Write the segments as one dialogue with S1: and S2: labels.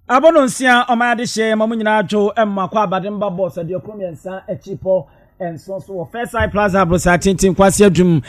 S1: Abononsia omade she mamu nyina adwo emma kwa abademba boss de komiensa echipo enso so first side plaza brosa tintin kwase adwum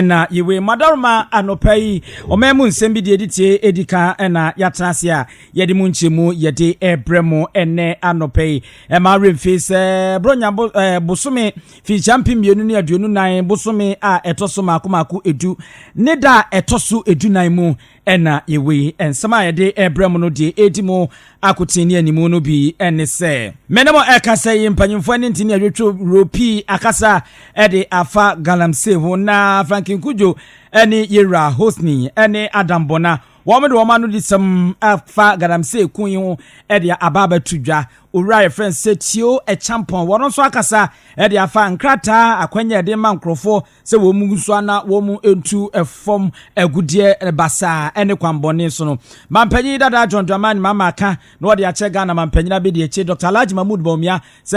S1: na yewe madarma anopai omemu nsem bi de editie edika na yatrase a yede mu nchemu yede ebremo ene anopai ma remfise bronya bosome fi champion mienu ne aduonu nan bosome a etoso makomako edu ne da etoso edu nan mu ena yewe ensama yede ebremo no de edimo akotini animu no bi ene se menemo ekasa yimpanyimfo ne ntini adwetwo ropi akasa ede afa galamse ho na Franklin Kujo ene yera hosni ene Adam Bona womede womanu disam afa galamse kunyi ho ede ababa tudwa owura friend setio e champion wono so akasa ede afa nkrata akwanya ede mankrofo se wo mu so ana wo mu entu efom agudie basa ene kwambone so no mampanyi dada John Dramani mama aka no wode ache Ghana mampanyi na be de eche Dr. Alhaji Mahmood Bawumia se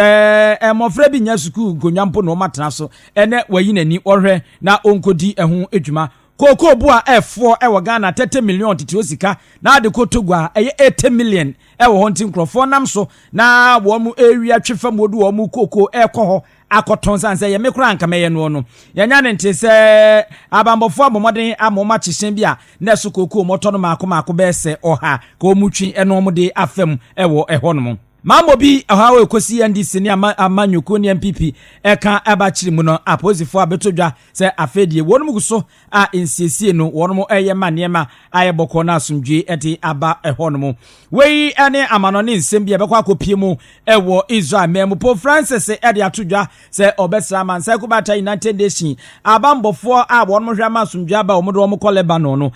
S1: mofra bi nya suku gonwampo no matena so ene wayi nani ohwe na onkodi ehu edwuma Koko bua F4 ewo Ghana 30 million titi osika na ade kotogwa eye 80 million ewo hunting crofo nam so na wo mu area twefa modu wo mu koko ekoho akoton sanse ye mekura nka meye no no yanya ne nte se abambofo abomoden amoma chihyen bia na so koko moto no mako bese oha ko mutwi eno mo de afam ewo ehonom Mambo bi ahawe kosi NDC ni amanyuko ni MPP eka abachiri mu no aposifo abetodwa se afedie wonum guso a nsiesie no wonum eye manema ayeboko na asumdwe eti aba ehonum wei ane amanone nsem bi ebekwa akopie mu ewo Israel memu po Francis ede atodwa se obesra man se kubata United Nations abambofo a wonum hwama asumdwe aba omodo wom ko Lebanon no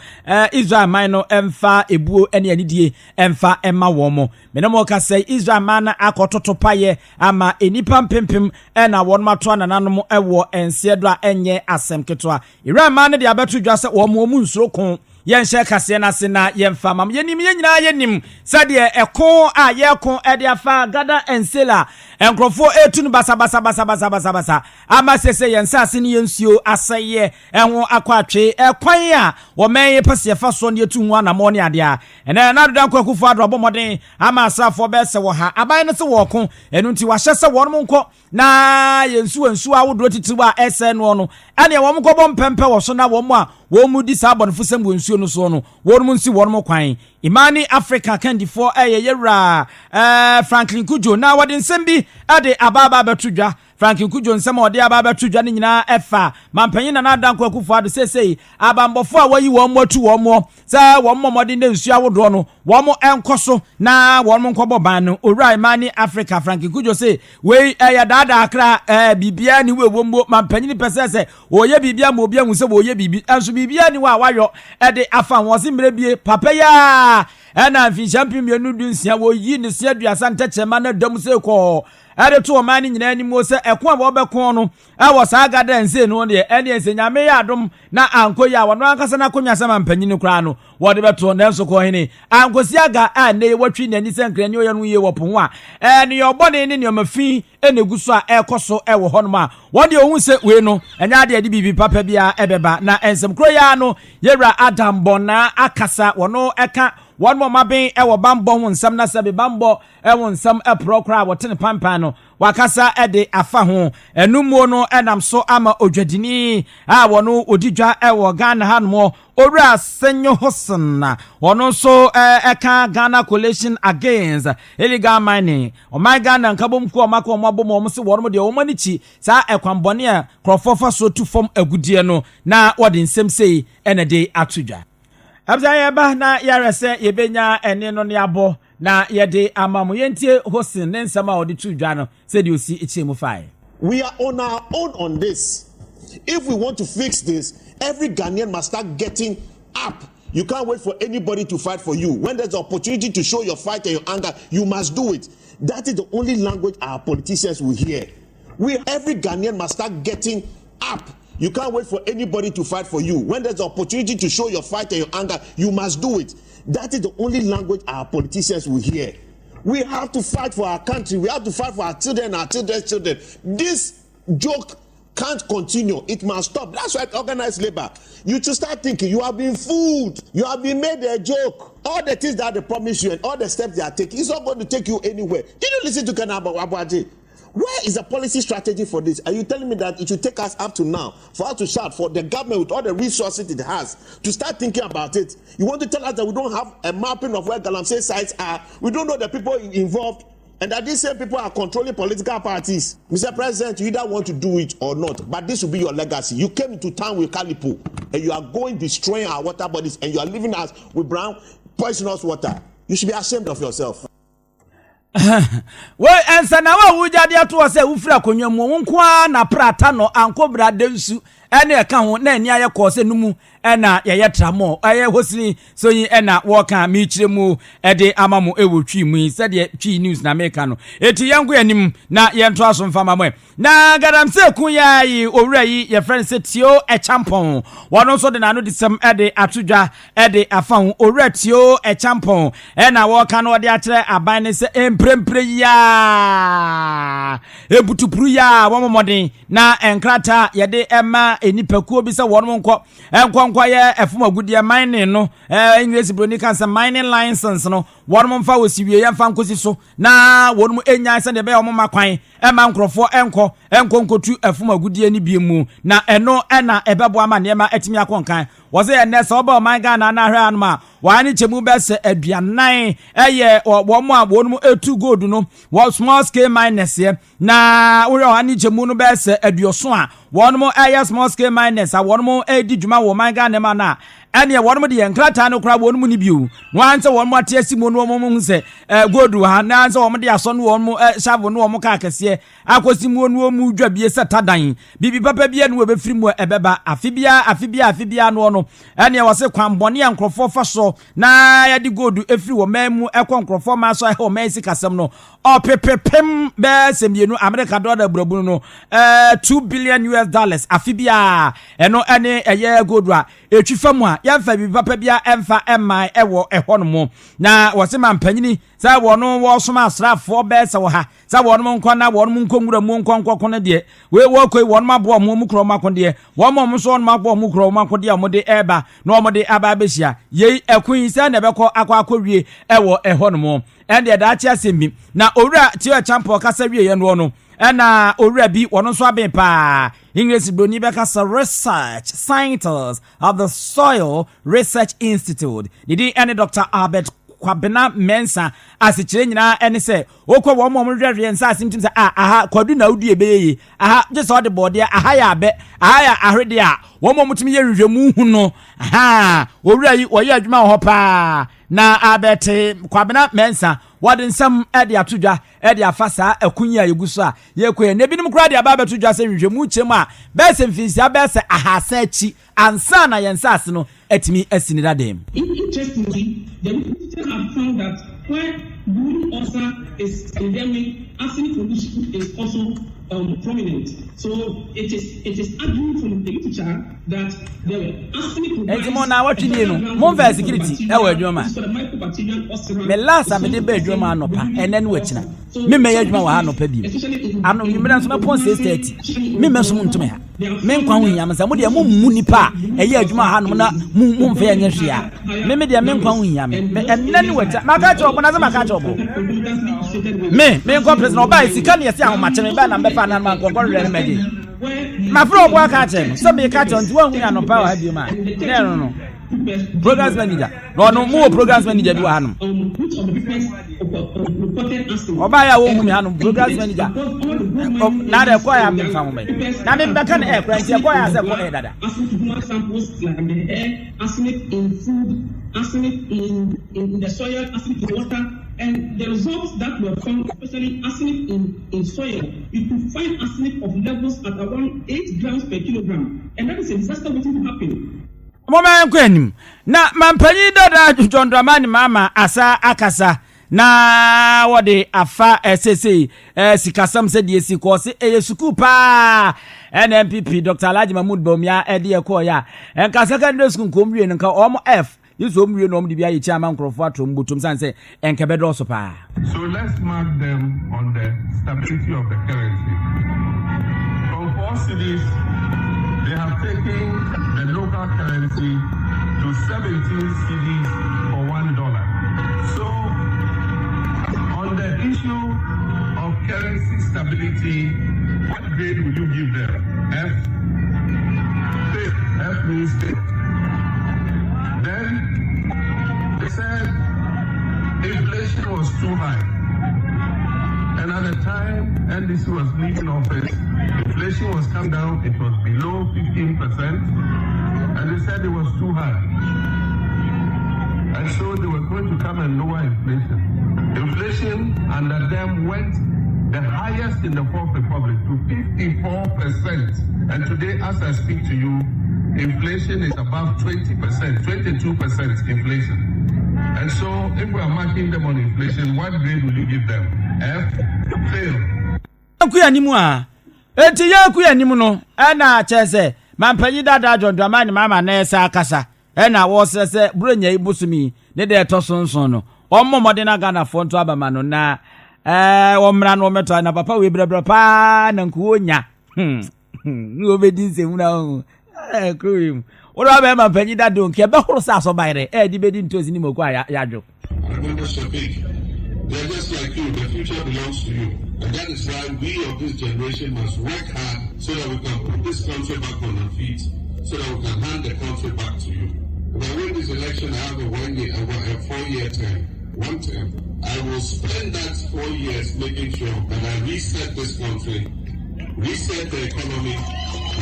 S1: Israel man no emfa ebuo ene anidie emfa emma womo menemo ka se Israel mana akototo paye ama enipa mpempem na won mato anananom ewo ensiedo a enye asem ketwa Iran man de abetudwa se wo mu nsuro kon yenhye kase na se na yemfa mam yenim yenyina yenim sade ekon a yekon ede afa gada ensela enkrofo etunu basa ama sese yensa ase ni yensuo aseye enwo akwatwe ekwan a wo menye pese fa so ne etu hu anamo ne ade a ene na dodan kwakufu ado bomoden ama asafo bese wo ha aban ne se wo kon enu nti wa hye se wonum nko na yensu awodo titiwa ese no no ane wo mko bom pempe wo so na wo mu a wo mu di sabonfo sem wensuo no so no wonum nsi wonum kwan Imani Africa Candy4 yera Franklin Kujo na wade nsem bi ade ababa betudwa Franklin Kujo nsem ode ababa betudwa ne nyina efa mampanyin na adanko akufo ade sesei abambofo a wayi wo motu wo mo sa wo momode ne nsu awodo no wo mo enkoso na wo mo nkobo ban no owura Imani Africa Franklin Kujo se we ya dada akra bibia ni we wombo mampanyin pesese oye bibia mo bia hu se oye bibi enso bibia ni wa wayo ede afa wo se mrebie papa ya ena fi champion mienu dunsia wo yi ne sia duasa ntechema na dam se ko ade to mani nyina ni mo se ekon bo bekon no e wo sa gada nse no de ene ensenyame ya adom na anko ya wono ankasa na konwa sama mpanyini kra no wo de beto na enso ko hene ankosi aga a ne watwi nani se nkra ni oye no ye wo po ho a ene yo bone ne ne mafi ene guso a ekoso e wo hono a wo de ohun se we no enya de bibi papa bia ebeba na ensem kro ya no yera Adam Bona akasa wono eka one more maben ewo bambo hu nsam na sabe bambo ewo nsam eprokra wotene pampano wakasa ede afa ho enumuo no enam so ama odwadini a wono odidwa ewo Ghana hanmo owura Senyo Hosan wono so eka Ghana coalition against illegal mining o my Ghana nkabom ko mako mabom o se wono de o manichi sa ekwambone a krofofa so tu fom agudie no na wode nsem sei enede atudwa Abza yeba na yarese yebenya ene no ne abo na yede amamu yentie Hosin ne nsama odi tudwa no said you see ichemu fai.
S2: We are on our own on this. If we want to fix this, every Ghanaian must start getting up. You can't wait for anybody to fight for you. When there's an opportunity to show your fight and your anger, you must do it. That is the only language our politicians will hear. Every Ghanaian must start getting up. You can't wait for anybody to fight for you. When there's an opportunity to show your fight and your anger, you must do it. That is the only language our politicians will hear. We have to fight for our country. We have to fight for our children and our children's children. This joke can't continue. It must stop. That's why organized labor. You should start thinking. You have been fooled. You have been made a joke. All the things that they promise you and all the steps they are taking, it's not going to take you anywhere. Did you listen to Kanaba Abuaji? Where is the policy strategy for this? Are you telling me that it should take us up to now for us to start, for the government with all the resources it has to start thinking about it? You want to tell us that we don't have a mapping of where Galamsey sites are? We don't know the people involved, and that these same people are controlling political parties. Mr. President, you either want to do it or not, but this will be your legacy. You came into town with Calipo, and you are going destroying our water bodies, and you are leaving us with brown poisonous water. You should be ashamed of yourself.
S1: Well, and Sanawa Wujadia to us a Ufra Kunyamu, na Prata no Uncle Bradensu, and a count, then ya course numu, and a yatramo, I was so ye and a walker, Michimu, a de Amamu Ewu Chi, said ye Chi News na Mekano. Eti young him na yan trust from Famame. Na Gadam se Kuya, already your friend said Tio a champon. One also the Nano did some Ede Atuja, Ede Afang, Oretio a champon, and I walk on what the atre a binance Prempreya Ebutu Pruya, one more na enkrata yade Emma, any peku bisa one monko, and quanquire a form of good year mining, no, English Bronicans and mining license, no, one month for Sivia Fancosi, na one more enya and the bear on my quine, a man for enco, and conco to a form of good year ni bimu, na eno ena ebabuama nema etimia conkai. Was there a nest about my gun and Arama? Why need you move best at Bianai? A year or 1 more, 2 good, no? What small scale minus here? Now, we are need you moon best at your swan. 1 more air small scale minus, 1 more a digima, my gun, Emana. And yeah, one more the Enclatano crab 1 money view. Once a 1 more testimony, say, go to her, now so my son 1 more shavel, no more carcass here. I was in 1 more mood, be a Saturday. Bibi Papa Bian will be free more a beba, Afibia, no. And there was a Quamboni and Crawford for so. Now I had to go to a few men, a conquer for my so home, Mexico, or Pem bears and you know, America dollar Bruno, $2 billion Afibia, and no any a year good ra. A chifamwa, Yanfa, Papa Bia, Emfa, Emma, Ewo, a honomo. Now was a man penny, so one was some strap 4 bears or ha. So one moon corner, 1 moon conquer moon conquer dear. We walk with 1 more bomb, Mumukro Macondia, 1 more son, Mabo Mukro Macodia, Mode Eba, Normode Ababisia, ye a queen, son, never call Aqua Courier, Ewo, a honomo. And the Dacia Simbi. Now, Ora, Tia Champo, Cassaria and Wono. And Ora be one on swabbing pa. English Bonibacasa Research Scientists of the Soil Research Institute. Did any Dr. Albert Kwabena Mensa as a change now and say, Oko 1 more and symptoms aha, Quaduna Udi be aha, just all the body, a higher bet, a higher already. 1 moment to me, no, aha, already, or Yajma Hoppa. Na Albert Kwabena Mensa. What in some Edia Tuja, Edia Fasa, a Kunya Yugusa, Yekwe, Nebinum Cradi about to just say, Muchema, Bess and Fisa, Bess, a Hasechi, and Sana and Sassino, et me a sinidadem.
S3: Interestingly, the researchers have found that where blue ulcer is endemic, arsenic pollution is also prominent. So it is arguing from the literature that the arsenic
S1: pollution. Now what you know, more security. Our drama. The last time I did bedroom no pa, and then which na. Me may adwuma wa no pa bi. I'm no remember some point 6:30. Me me so to me. Me nkwa hu yam say mo de mo mu nipa e ye adwuma ha no na mu mfa ya hwia. Me de me nkwa hu yam. Me enna which maka cho bo na maka cho bo. Me nkwa president oba sika ne yesi ahomache me ba na mbefa na man nkwa re me. My friend work at him. Some me catch on 1 week no power have you man. No. Programs manager. No more programs manager do hanum. Obaya wo hu me hanum programs manager. Na dey call am me fam me. Na me be kan air plant call am say call dada.
S3: Samples like the air, arsenic in food, arsenic in the soil, arsenic in water. And the results that were found, especially arsenic in soil, you could find arsenic of levels at around 8 grams per kilogram. And that is a disaster waiting to happen.
S1: Mama nkwenim na mampani dada John Dramani mama asa akasa na wode afa SSA sikasam se die sikose suku pa NMPP Dr. Alhaji Mahmood Bawumia ede ekoya enka secondary school komwie nka omo F yiso omwie no omde bia ye chairman krofo atom butum sanse enka bedo so pa.
S4: So let's mark them on the stability of the currency. From 4 cedis, they have taken the local currency to 17 cedis for $1. So, on the issue of currency stability, what grade will you give them? F? F means fifth. Then, they said inflation was too high. And at the time NDC was leaving office, inflation was come down, it was below 15%, and they said it was too high. And so they were going to come and lower inflation. Inflation under them went the highest in the Fourth Republic to 54%. And today, as I speak to you, inflation is above 20%, 22% inflation. And so, if we are marking them on inflation, what grade will you give them? F? Fail.
S1: Kuya nimuno, ena chese, mampanyi dada John Dramani mama nesa akasa, ena wose brunye ibusumi, nede tosonsono, omo modena Ghana fonto abamano na, omra no meto na papa webrebra pa na nkuonya. Obedi muna kruim. Ora be mampanyi dada onke be horo sa so bayre, di bedi ntozi ni mokwa yajo.
S4: Remember Shabik, they're just like you, the future belongs to you. And that is why we of this generation must work hard so that we can put this country back on our feet, so that we can hand the country back to you. If I win this election, I have a 4-year term, one term. I will spend that 4 years making sure that I reset this country, reset the economy,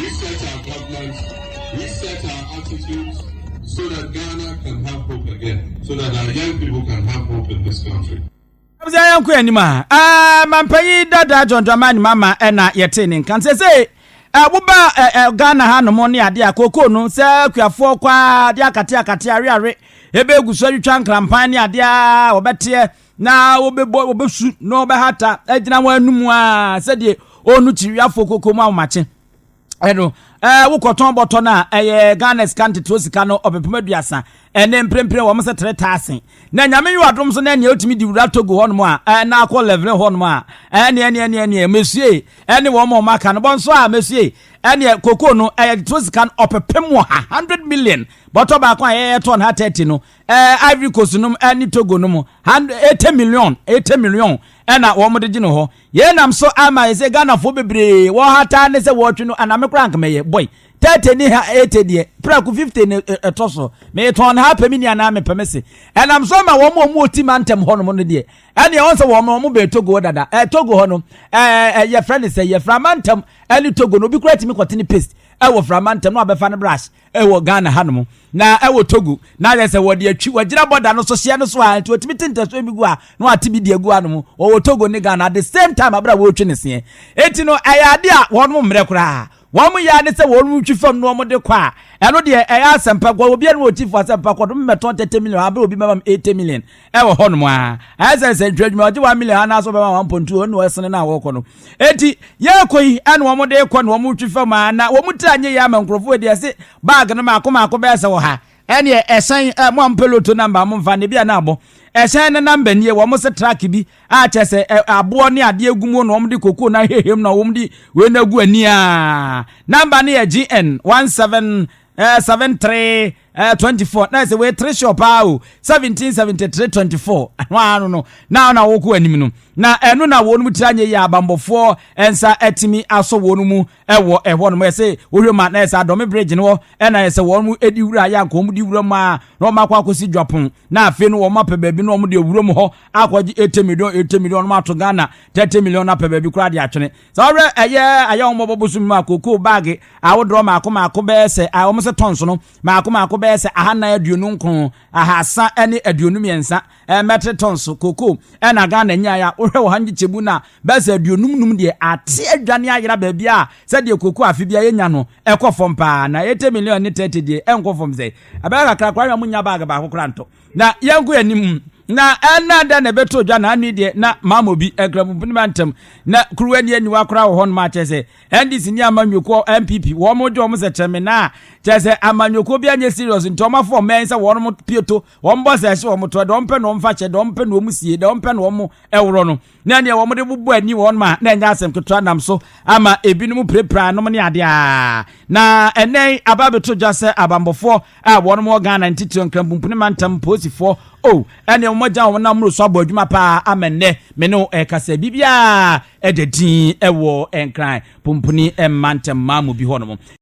S4: reset our government, reset our attitudes, so that Ghana can have hope again, so that our young people can have hope in this country.
S1: Abusua ku anima mampanyi dada John Dramani mama ena yetene kan se abuba Ghana ha no mo ne ade akoko no se kuafo kwa ade akate are ebe eguso atwa nkrampan ne ade a obete na obesu no obehata agina wanum a se de onu chiwiafo kokomu amache eno wukoton boto na Ghana scanty to sika no obepemaduasa ene mprempre wo mse 3000 na nyame yu adom so na ene otimi di wura Togo hono a na akọ level hono a ene mesie ene wo mo maka no bonso a mesie ene koko no to sika no opepem wo 100 million boto ba kwa ton ha 30 no Ivory Coast no ene Togo no mo 80 million ena wo mo de gino ho ye nam so ama ese Ghana fo bebre wo hata ne se wo twe no anamekra nkmeye boy 30 ni ha 80 de praku 50 ne etoso me ton ha pemi ni ana me pemese enam so ma wo mo timantem ho no mo de ene won se wo mo be Togo dada Togo ho no ye friend say ye framantem ene Togo no bi kurati mi kwotini paste wo framantem no abefa ne brush wo Ghana ha no mo na wo Togo na ye se wo de atwi wagira border no so hye no so a otimi tintaso bi gu a no atibi de gu anu mo wo Togo ni Ghana at the same time abra wo twi ne se eti no ayade a won mo mre kura wọ́n ya ne se wọ́n twi fam no mo de kwa eno de asempa kwa obi enu otifu asempa kwa dum meton 30 million abe obi mema 80 million wo ho no a ase ntwadwuma oje 1 million ana so bema 1.2 onu esene na wo ko no eti ye koyi enu wo mo de kwa no mo twi fam na wo mutanye ya ma nkrofo de ase bag no makoma be se wo ha ene esen mo ampeloto number mo mfa ne bia na abo esen ne number nie wo mo se track bi a chese abo ne ade egumo no wo mo de koko na hehem na wo mo di we na gu ani a number ne GN 177324 na se we 3 shop awo 177324 no na wo ku anim no na eno na wo no mutiranye ya abambofo ensa etimi aso wo no mu ewo no mo se wo hwema na esa adome bridge no na ese wo mu edi wura ya nko mu di wura ma no makwa akosi dwapon na afi no wo mape baabi no mo de wura mu ho akwaji 80 million no mato Ghana 30 million na pe baabi kura de atwene so ore aya mo bobosu mu akoko bag awodro mako be se a wo se tonso no mako be se ahana aduonu nkon ahasa ene aduonu miensa metric tons koko na Ghana nya ya ohwe wo hangi chebu na be se aduonum num de ate adwane ayira baabi a se de koko afi bia yenya no ekofom pa na 80 million ni 30 de enkofom se abaka kakra kwa munya bag ba kokranto na yango anim na ana da na beto dwa na anu de na mama bi ekramumpuni mantem na kuruwani ani wakora wo hon ma chese ndc ni amanyoko MPP wo mo jo mo se cheme na chese amanyoko bi anye serious ntoma for men se wo mo pieto wo mbo se hye wo mo to do mpe no mfa che do mpe no mu sie do mpe no mo ewro no na ne wo mo de bubu ani wo ma na nya asem keto nam so ama ebinum prepra no ne ade a na enen aba beto dwa se abambofo a wo mo Ghana ntitio nkramumpuni mantem posifo oh ene mo ja wona mro so abodwuma pa amenne me no kasa bibia ededin ewo enkran pumpuni mantem mamu bi hono